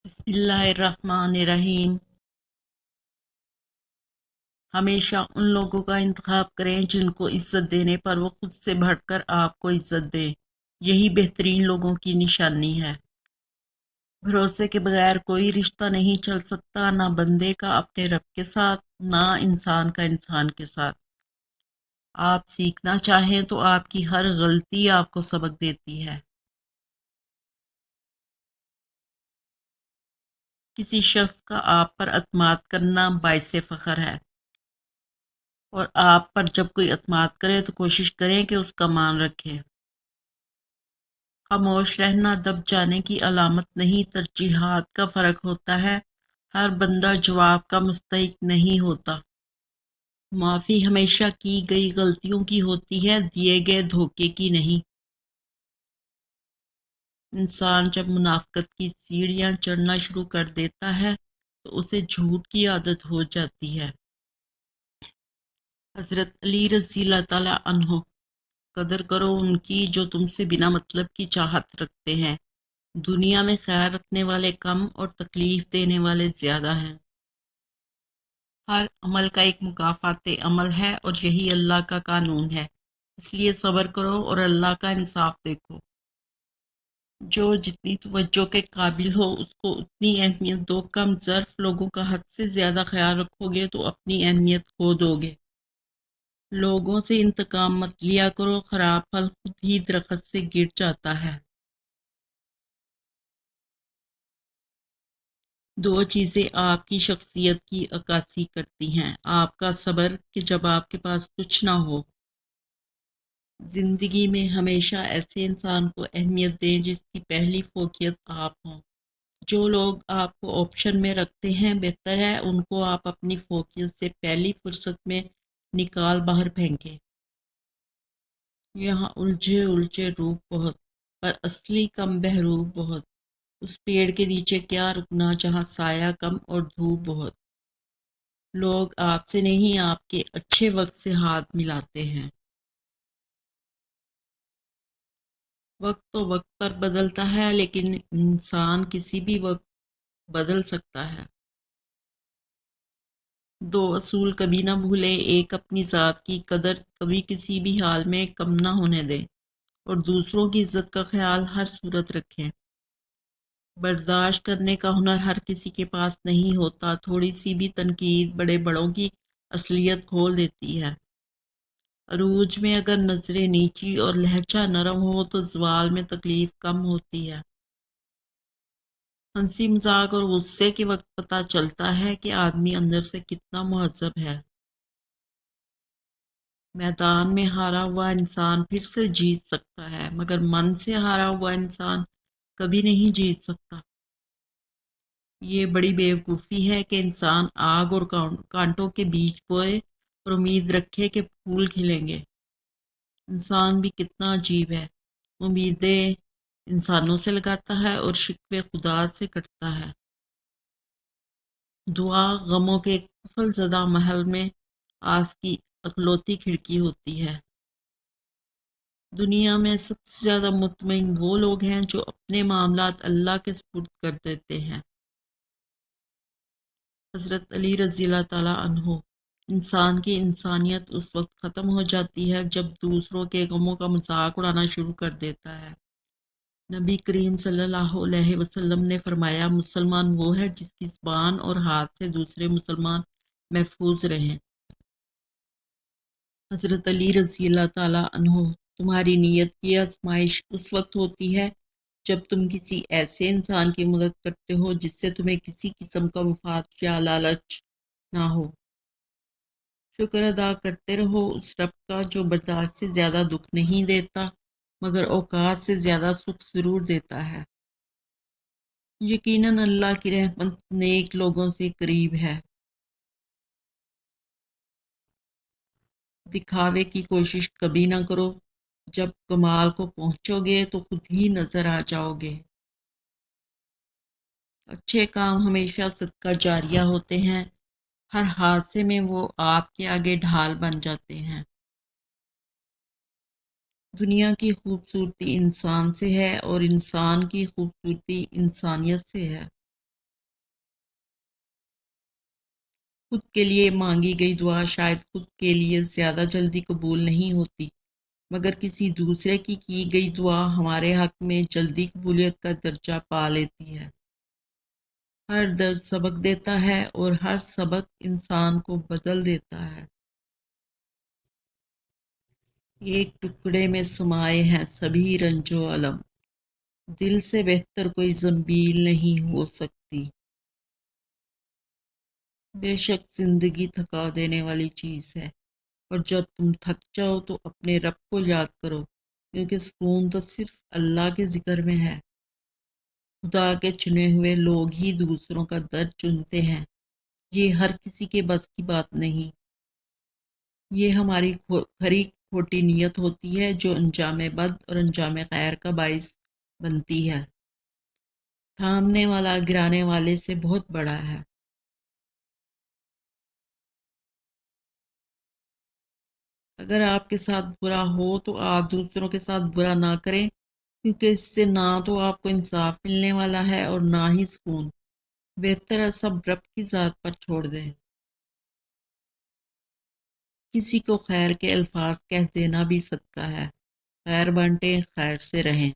बिस्मिल्लाहिर्रहमानिर्रहीम। हमेशा उन लोगों का इंतखाब करें जिनको इज्जत देने पर वो खुद से बढ़कर आपको इज्जत दें। यही बेहतरीन लोगों की निशानी है। भरोसे के बगैर कोई रिश्ता नहीं चल सकता, ना बंदे का अपने रब के साथ, ना इंसान का इंसान के साथ। आप सीखना चाहें तो आपकी हर गलती आपको सबक देती है। किसी शख्स का आप पर अतमाद करना बाइसे फ़ख्र है, और आप पर जब कोई अतमाद करे तो कोशिश करें कि उसका मान रखें। खामोश रहना दब जाने की अलामत नहीं, तरजीहात का फ़र्क होता है। हर बंदा जवाब का मुस्तहिक नहीं होता। माफ़ी हमेशा की गई गलतियों की होती है, दिए गए धोखे की नहीं। इंसान जब मुनाफ़िक़त की सीढ़ियाँ चढ़ना शुरू कर देता है तो उसे झूठ की आदत हो जाती है। हज़रत अली रज़ी अल्लाह ताला अन्हो, कदर करो उनकी जो तुमसे बिना मतलब की चाहत रखते हैं। दुनिया में ख्याल रखने वाले कम और तकलीफ देने वाले ज़्यादा हैं। हर अमल का एक मुकाफ़ात अमल है और यही अल्लाह का कानून है। इसलिए सब्र करो और अल्लाह का इंसाफ देखो। जो जितनी तवज्जो के काबिल हो उसको उतनी अहमियत दो। कम ज़र्फ लोगों का हद से ज़्यादा ख्याल रखोगे तो अपनी अहमियत खो दोगे। लोगों से इंतकाम मत लिया करो, खराब फल खुद ही दरख्त से गिर जाता है। दो चीज़ें आपकी शख्सियत की अक्कासी करती हैं। आपका सब्र कि जब आपके पास कुछ ना हो। ज़िंदगी में हमेशा ऐसे इंसान को अहमियत दें जिसकी पहली फोकियत आप हों। जो लोग आपको ऑप्शन में रखते हैं बेहतर है उनको आप अपनी फोकियत से पहली फुर्सत में निकाल बाहर फेंकें। यहाँ उलझे उलझे रूप बहुत, पर असली कम बहरूप बहुत। उस पेड़ के नीचे क्या रुकना जहाँ साया कम और धूप बहुत। लोग आपसे नहीं आपके अच्छे वक्त से हाथ मिलाते हैं। वक्त तो वक्त पर बदलता है, लेकिन इंसान किसी भी वक्त बदल सकता है। दो असूल कभी ना भूलें, एक अपनी ज़ात की कदर कभी किसी भी हाल में कम ना होने दें, और दूसरों की इज्जत का ख्याल हर सूरत रखें। बर्दाश्त करने का हुनर हर किसी के पास नहीं होता। थोड़ी सी भी तनकीद बड़े बड़ों की असलियत खोल देती है। अरूज में अगर नजरें नीची और लहजा नरम हो तो जवाल में तकलीफ कम होती है। हंसी मजाक और गुस्से के वक्त पता चलता है कि आदमी अंदर से कितना मुहज्जब है। मैदान में हारा हुआ इंसान फिर से जीत सकता है, मगर मन से हारा हुआ इंसान कभी नहीं जीत सकता। ये बड़ी बेवकूफ़ी है कि इंसान आग और कांटों के बीच बोए और उम्मीद रखे कि फूल खिलेंगे। इंसान भी कितना अजीब है। उम्मीदें इंसानों से लगाता है और शिकवे खुदा से करता है। दुआ गमों के कुफल ज़दा महल में आस की अकलौती खिड़की होती है। दुनिया में सबसे ज़्यादा मुतमईन वो लोग हैं जो अपने मामलात अल्लाह के सुपुर्द कर देते हैं। हज़रत अली रज़ी अल्लाह ताला अन्हो, इंसान की इंसानियत उस वक्त ख़त्म हो जाती है जब दूसरों के गमों का मजाक उड़ाना शुरू कर देता है। नबी करीम सल्लल्लाहु अलैहि वसल्लम ने फरमाया, मुसलमान वो है जिसकी ज़बान और हाथ से दूसरे मुसलमान महफूज रहें। हज़रत अली रज़ी अल्लाह ताला अन्हो, तुम्हारी नीयत की आजमाइश उस वक्त होती है जब तुम किसी ऐसे इंसान की मदद करते हो जिससे तुम्हें किसी किस्म का मुफाद या लालच ना हो। शुक्र अदा करते रहो उस रब का जो बर्दाश्त से ज़्यादा दुख नहीं देता, मगर औकात से ज़्यादा सुख ज़रूर देता है। यकीनन अल्लाह की रहमत नेक लोगों से करीब है। दिखावे की कोशिश कभी ना करो। जब कमाल को पहुंचोगे तो खुद ही नजर आ जाओगे। अच्छे काम हमेशा सदका जारिया होते हैं। हर हादसे में वो आपके आगे ढाल बन जाते हैं। दुनिया की खूबसूरती इंसान से है और इंसान की खूबसूरती इंसानियत से है। خود کے لیے مانگی گئی دعا شاید خود کے لیے زیادہ جلدی قبول نہیں ہوتی، مگر کسی دوسرے کی گئی دعا ہمارے حق میں جلدی قبولیت کا درجہ پا لیتی ہے۔ ہر درد سبق دیتا ہے اور ہر سبق انسان کو بدل دیتا ہے۔ ایک ٹکڑے میں سمائے ہیں سبھی رنج و الم، دل سے بہتر کوئی زنبیل نہیں ہو سکتی۔ بے شک زندگی تھکا دینے والی چیز ہے، اور جب تم تھک جاؤ تو اپنے رب کو یاد کرو، کیونکہ سکون تو صرف اللہ کے ذکر میں ہے۔ خدا کے چنے ہوئے لوگ ہی دوسروں کا درد چنتے ہیں، یہ ہر کسی کے بس کی بات نہیں۔ یہ ہماری کھری کھوٹی نیت ہوتی ہے جو انجام بد اور انجام خیر کا باعث بنتی ہے۔ تھامنے والا گرانے والے سے بہت بڑا ہے۔ اگر آپ کے ساتھ برا ہو تو آپ دوسروں کے ساتھ برا نہ کریں، کیونکہ اس سے نہ تو آپ کو انصاف ملنے والا ہے اور نہ ہی سکون۔ بہتر ہے سب رب کی ذات پر چھوڑ دیں۔ کسی کو خیر کے الفاظ کہہ دینا بھی صدقہ ہے۔ خیر بانٹیں، خیر سے رہیں۔